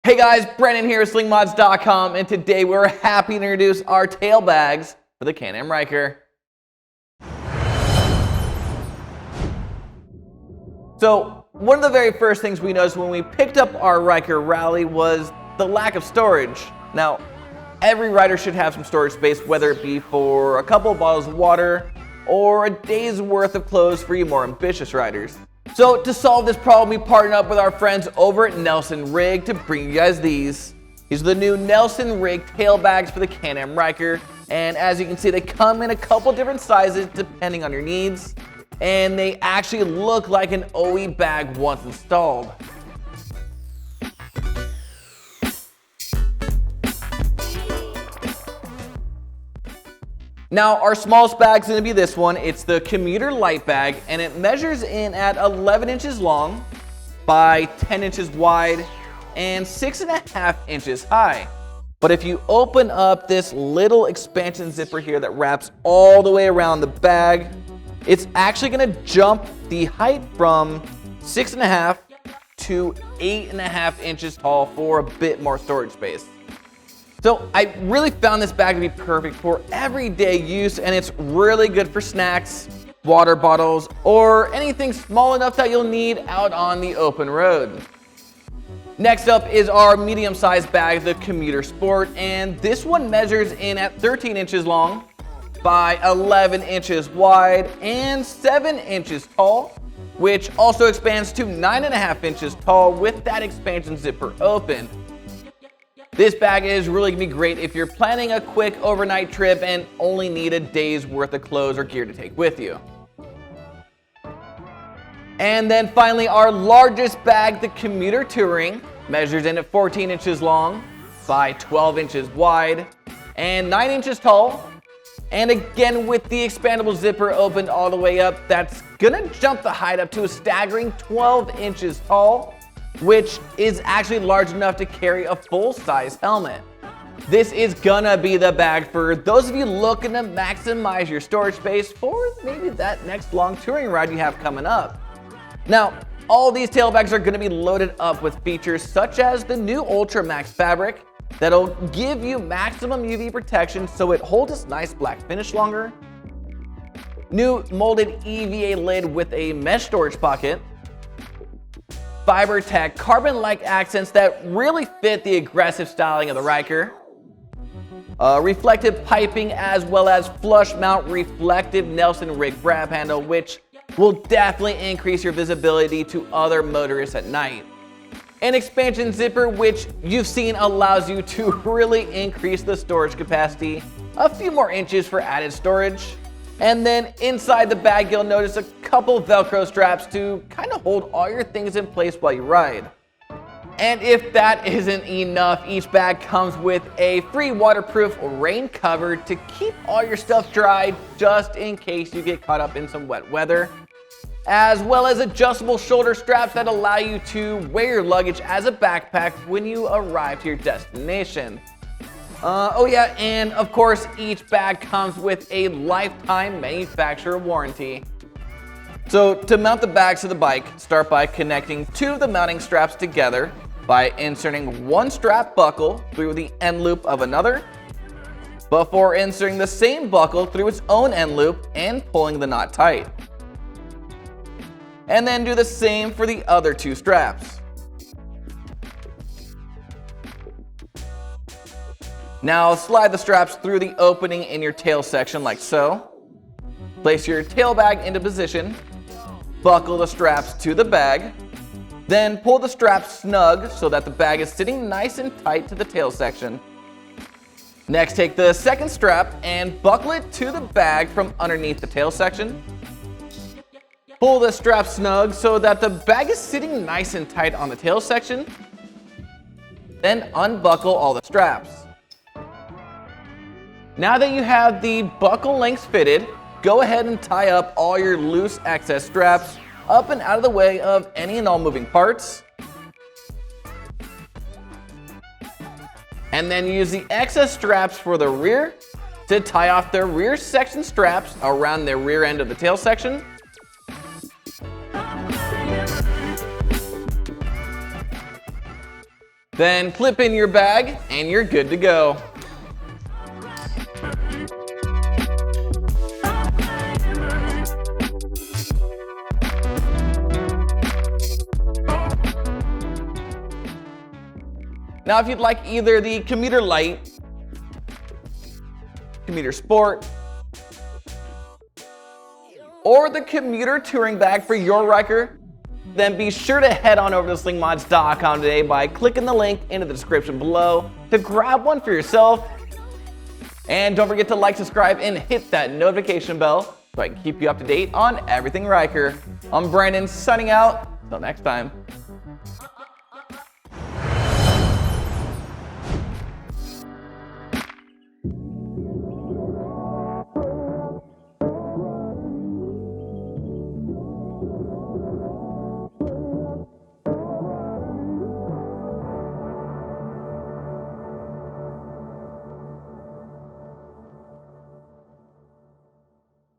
Hey guys, Brennan here at Slingmods.com, and today we're happy to introduce our tail bags for the Can-Am Ryker. So, one of the very first things we noticed when we picked up our Ryker Rally was the lack of storage. Now, every rider should have some storage space, whether it be for a couple of bottles of water or a day's worth of clothes for you more ambitious riders. So to solve this problem, we partnered up with our friends over at Nelson Rig to bring you guys these. These are the new Nelson Rig tail bags for the Can-Am Ryker. And as you can see, they come in a couple different sizes depending on your needs. And they actually look like an OE bag once installed. Now, our smallest bag is going to be this one. It's the Commuter light bag, and it measures in at 11 inches long by 10 inches wide and 6.5 inches high. But if you open up this little expansion zipper here that wraps all the way around the bag, it's actually going to jump the height from 6.5 to 8.5 inches tall for a bit more storage space. So I really found this bag to be perfect for everyday use, and it's really good for snacks, water bottles, or anything small enough that you'll need out on the open road. Next up is our medium-sized bag, the Commuter Sport, and this one measures in at 13 inches long by 11 inches wide and 7 inches tall, which also expands to 9.5 inches tall with that expansion zipper open. This bag is really going to be great if you're planning a quick overnight trip and only need a day's worth of clothes or gear to take with you. And then finally, our largest bag, the Commuter Touring, measures in at 14 inches long by 12 inches wide and 9 inches tall. And again, with the expandable zipper opened all the way up, that's going to jump the height up to a staggering 12 inches tall, which is actually large enough to carry a full-size helmet. This is gonna be the bag for those of you looking to maximize your storage space for maybe that next long touring ride you have coming up. Now, all these tail bags are gonna be loaded up with features such as the new Ultra Max fabric that'll give you maximum UV protection so it holds its nice black finish longer, new molded EVA lid with a mesh storage pocket, FiberTech carbon-like accents that really fit the aggressive styling of the Ryker, reflective piping, as well as flush mount reflective Nelson Rig grab handle, which will definitely increase your visibility to other motorists at night. An expansion zipper, which you've seen allows you to really increase the storage capacity a few more inches for added storage. And then inside the bag, you'll notice a couple Velcro straps to kind of hold all your things in place while you ride. And if that isn't enough, each bag comes with a free waterproof rain cover to keep all your stuff dry just in case you get caught up in some wet weather, as well as adjustable shoulder straps that allow you to wear your luggage as a backpack when you arrive to your destination. Oh yeah, and of course, each bag comes with a lifetime manufacturer warranty. So to mount the bags to the bike, start by connecting two of the mounting straps together by inserting one strap buckle through the end loop of another, before inserting the same buckle through its own end loop and pulling the knot tight. And then do the same for the other two straps. Now slide the straps through the opening in your tail section like so. Place your tail bag into position. Buckle the straps to the bag. Then pull the straps snug so that the bag is sitting nice and tight to the tail section. Next, take the second strap and buckle it to the bag from underneath the tail section. Pull the strap snug so that the bag is sitting nice and tight on the tail section. Then unbuckle all the straps. Now that you have the buckle lengths fitted, go ahead and tie up all your loose excess straps up and out of the way of any and all moving parts. And then use the excess straps for the rear to tie off the rear section straps around the rear end of the tail section. Then clip in your bag and you're good to go. Now, if you'd like either the Commuter Light, Commuter Sport, or the Commuter Touring Bag for your Ryker, then be sure to head on over to slingmods.com today by clicking the link in the description below to grab one for yourself. And don't forget to like, subscribe, and hit that notification bell so I can keep you up to date on everything Ryker. I'm Brandon, signing out. Until next time.